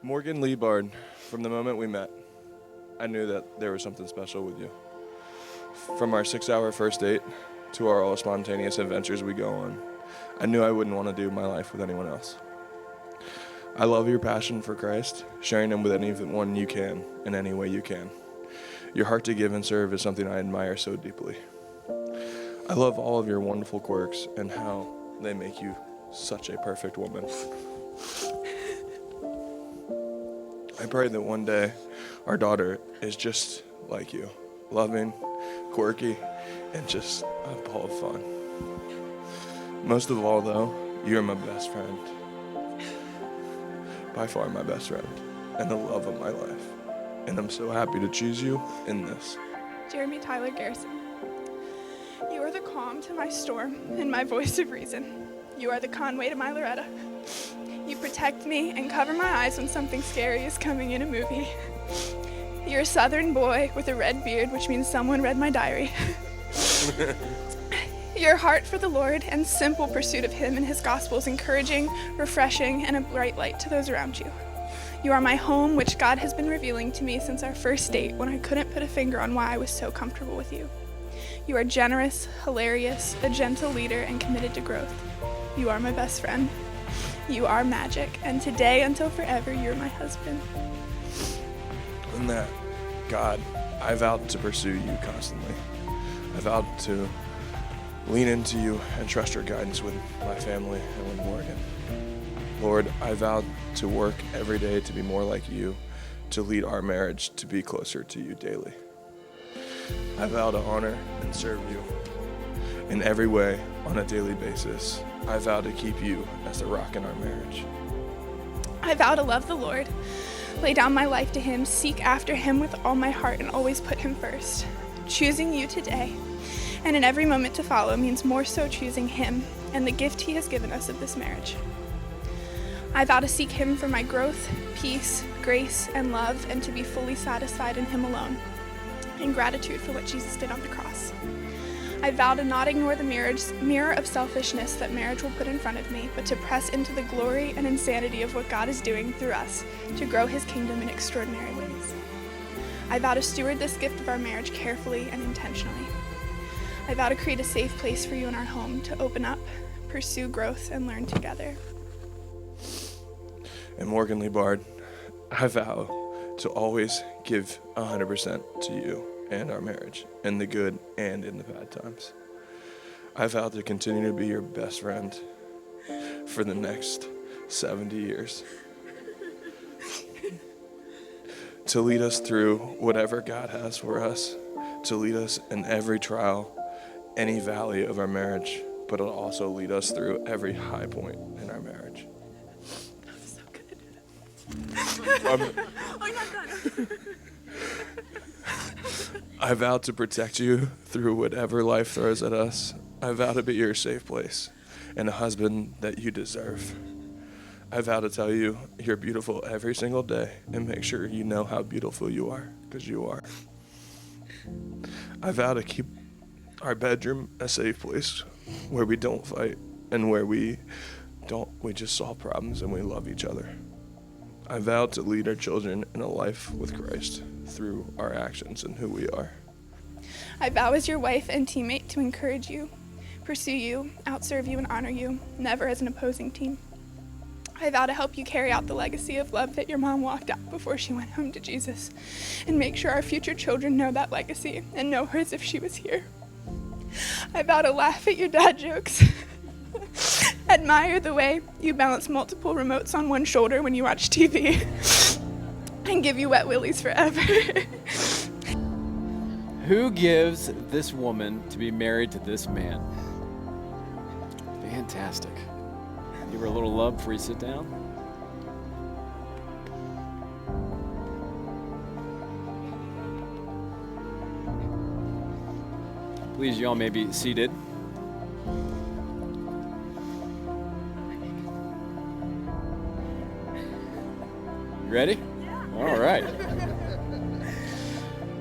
Morgan Liebard, from the moment we met, I knew that there was something special with you. From our 6-hour first date to our all spontaneous adventures we go on, I knew I wouldn't want to do my life with anyone else. I love your passion for Christ, sharing him with anyone you can, in any way you can. Your heart to give and serve is something I admire so deeply. I love all of your wonderful quirks and how they make you such a perfect woman. I pray that one day our daughter is just like you, loving, quirky, and just a ball of fun. Most of all, though, you're my best friend. By far my best friend, and the love of my life. And I'm so happy to choose you in this. Jeremy Tyler Garrison. You are the calm to my storm and my voice of reason. You are the Conway to my Loretta. You protect me and cover my eyes when something scary is coming in a movie. You're a southern boy with a red beard, which means someone read my diary. Your heart for the Lord and simple pursuit of him and his gospel is encouraging, refreshing, and a bright light to those around you. You are my home, which God has been revealing to me since our first date when I couldn't put a finger on why I was so comfortable with you. You are generous, hilarious, a gentle leader, and committed to growth. You are my best friend. You are magic, and today until forever, you're my husband. In that, God, I vowed to pursue you constantly. I vowed to lean into you and trust your guidance with my family and with Morgan. Lord, I vowed to work every day to be more like you, to lead our marriage to be closer to you daily. I vow to honor and serve you in every way on a daily basis. I vow to keep you as the rock in our marriage. I vow to love the Lord, lay down my life to him, seek after him with all my heart, and always put him first. Choosing you today and in every moment to follow means more so choosing him and the gift he has given us of this marriage. I vow to seek him for my growth, peace, grace, and love, and to be fully satisfied in him alone, in gratitude for what Jesus did on the cross. I vow to not ignore the mirror of selfishness that marriage will put in front of me, but to press into the glory and insanity of what God is doing through us to grow his kingdom in extraordinary ways. I vow to steward this gift of our marriage carefully and intentionally. I vow to create a safe place for you in our home to open up, pursue growth, and learn together. And Morgan Liebard, I vow to always give 100% to you and our marriage, in the good and in the bad times. I vow to continue to be your best friend for the next 70 years. To lead us through whatever God has for us, to lead us in every trial, any valley of our marriage, but it'll also lead us through every high point in our marriage. That was so good. I'm not done. I vow to protect you through whatever life throws at us. I vow to be your safe place and a husband that you deserve. I vow to tell you you're beautiful every single day and make sure you know how beautiful you are, because you are. I vow to keep our bedroom a safe place where we don't fight and where we just solve problems and we love each other. I vow to lead our children in a life with Christ through our actions and who we are. I vow as your wife and teammate to encourage you, pursue you, outserve you, and honor you, never as an opposing team. I vow to help you carry out the legacy of love that your mom walked out before she went home to Jesus, and make sure our future children know that legacy and know her as if she was here. I vow to laugh at your dad jokes, admire the way you balance multiple remotes on one shoulder when you watch TV, and give you wet willies forever. Who gives this woman to be married to this man? Fantastic. Give her a little love before you sit down. Please, you all may be seated. You ready? Yeah. All right.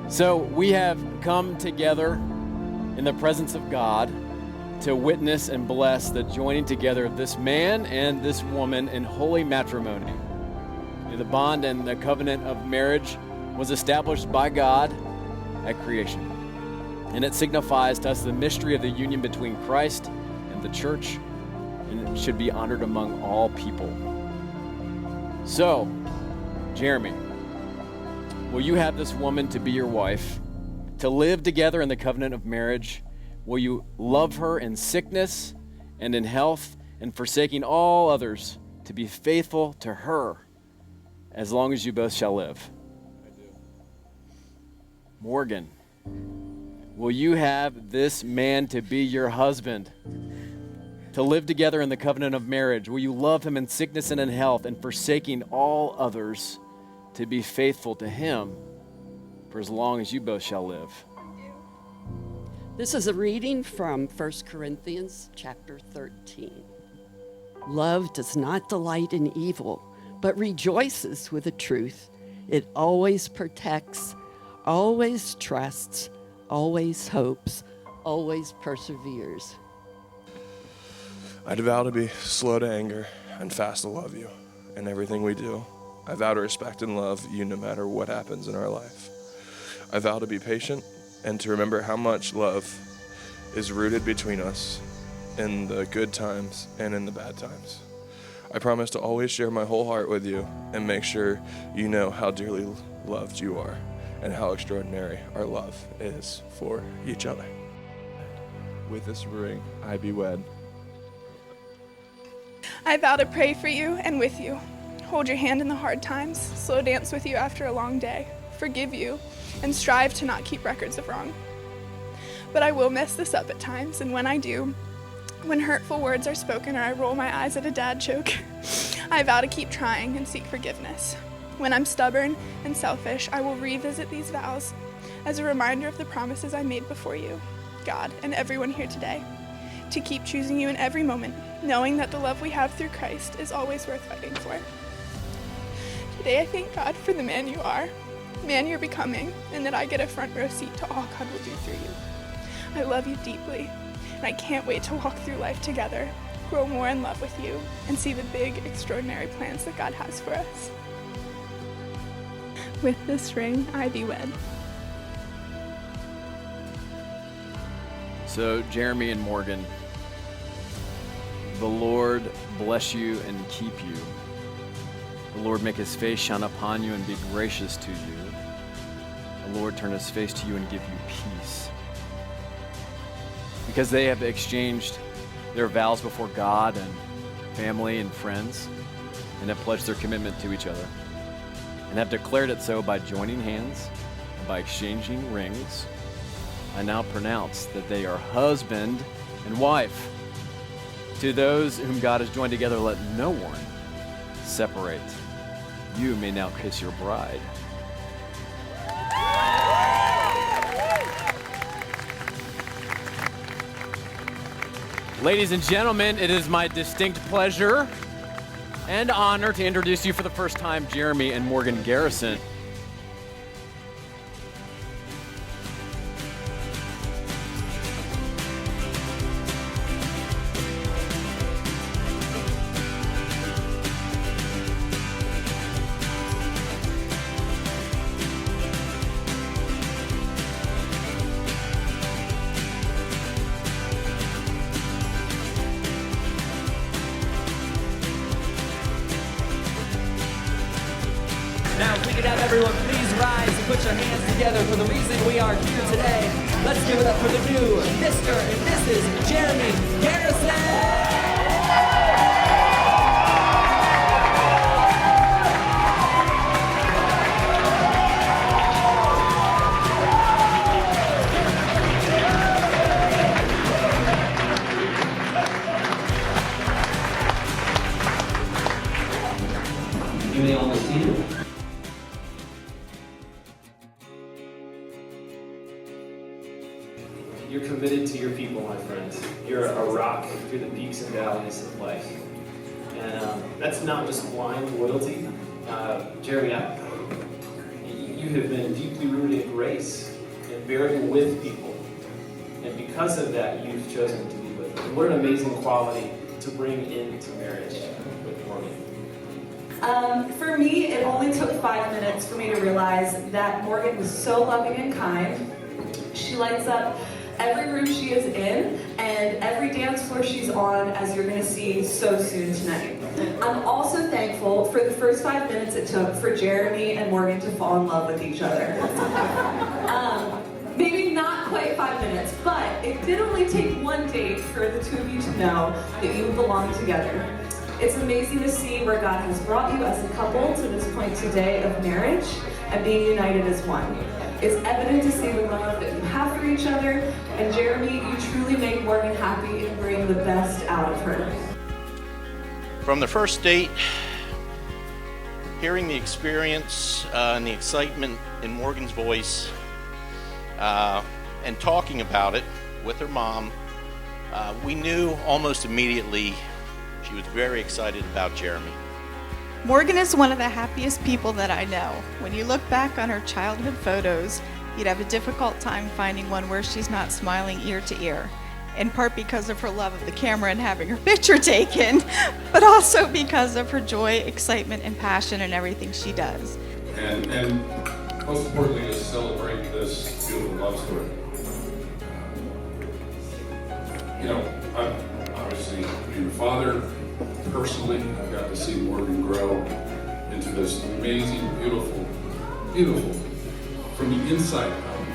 So we have come together in the presence of God to witness and bless the joining together of this man and this woman in holy matrimony. The bond and the covenant of marriage was established by God at creation. And it signifies to us the mystery of the union between Christ and the church, and it should be honored among all people. So, Jeremy, will you have this woman to be your wife, to live together in the covenant of marriage? Will you love her in sickness and in health, and forsaking all others, to be faithful to her as long as you both shall live? I do. Morgan, will you have this man to be your husband, to live together in the covenant of marriage? Will you love him in sickness and in health, and forsaking all others, to be faithful to him for as long as you both shall live? This is a reading from 1 Corinthians chapter 13. Love does not delight in evil, but rejoices with the truth. It always protects, always trusts, always hopes, always perseveres. I vow to be slow to anger and fast to love you in everything we do. I vow to respect and love you no matter what happens in our life. I vow to be patient and to remember how much love is rooted between us in the good times and in the bad times. I promise to always share my whole heart with you and make sure you know how dearly loved you are and how extraordinary our love is for each other. With this ring, I be wed. I vow to pray for you and with you, hold your hand in the hard times, slow dance with you after a long day, forgive you, and strive to not keep records of wrong. But I will mess this up at times, and when I do, when hurtful words are spoken or I roll my eyes at a dad joke, I vow to keep trying and seek forgiveness. When I'm stubborn and selfish, I will revisit these vows as a reminder of the promises I made before you, God, and everyone here today, to keep choosing you in every moment, knowing that the love we have through Christ is always worth fighting for. Today I thank God for the man you are, man you're becoming, and that I get a front row seat to all God will do through you. I love you deeply, and I can't wait to walk through life together, grow more in love with you, and see the big, extraordinary plans that God has for us. With this ring, I be wed. So, Jeremy and Morgan, the Lord bless you and keep you. The Lord make his face shine upon you and be gracious to you. The Lord turn his face to you and give you peace. Because they have exchanged their vows before God and family and friends, and have pledged their commitment to each other, and have declared it so by joining hands and by exchanging rings, I now pronounce that they are husband and wife. To those whom God has joined together, let no one separate. You may now kiss your bride. Ladies and gentlemen, it is my distinct pleasure and honor to introduce you for the first time, Jeremy and Morgan Garrison. Now, if we could have everyone please rise and put your hands together for the reason we are here today. Let's give it up for the new Mr. and Mrs. Jeremy Garrison! You may all be seated. You're committed to your people, my friends. You're a rock through the peaks and valleys of life. And that's not just blind loyalty. Jeremy, you have been deeply rooted in grace and bearing with people. And because of that, you've chosen to be with them. What an amazing quality to bring into marriage with Morgan. For me, it only took 5 minutes for me to realize that Morgan was so loving and kind. She lights up every room she is in and every dance floor she's on, as you're going to see so soon tonight. I'm also thankful for the first 5 minutes it took for Jeremy and Morgan to fall in love with each other. Maybe not quite 5 minutes, but it did only take one date for the two of you to know that you belong together. It's amazing to see where God has brought you as a couple to this point today of marriage and being united as one. It's evident to see the love that you have for each other, and Jeremy, you truly make Morgan happy and bring the best out of her. From the first date, hearing the experience and the excitement in Morgan's voice, and talking about it with her mom, we knew almost immediately she was very excited about Jeremy. Morgan is one of the happiest people that I know. When you look back on her childhood photos, you'd have a difficult time finding one where she's not smiling ear to ear. In part because of her love of the camera and having her picture taken, but also because of her joy, excitement, and passion in everything she does. And most importantly, to celebrate this beautiful love story. I'm obviously being a father. Personally, I've got to see Morgan grow into this amazing, beautiful, from the inside out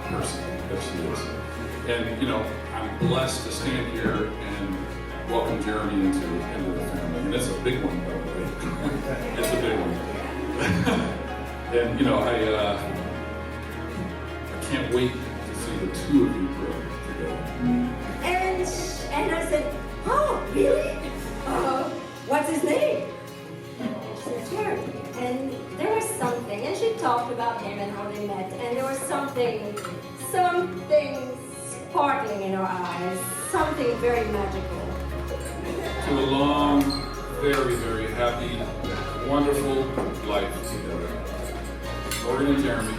person that she is. And I'm blessed to stand here and welcome Jeremy into the family. And it's a big one, by the way. It's a big one. And I can't wait to see the two of you grow together. And I said, oh, really? What's his name? She said, Jeremy. And there was something, and she talked about him and how they met, and there was something sparkling in her eyes, something very magical. To a long, very, very happy, wonderful life together. Morgan and Jeremy.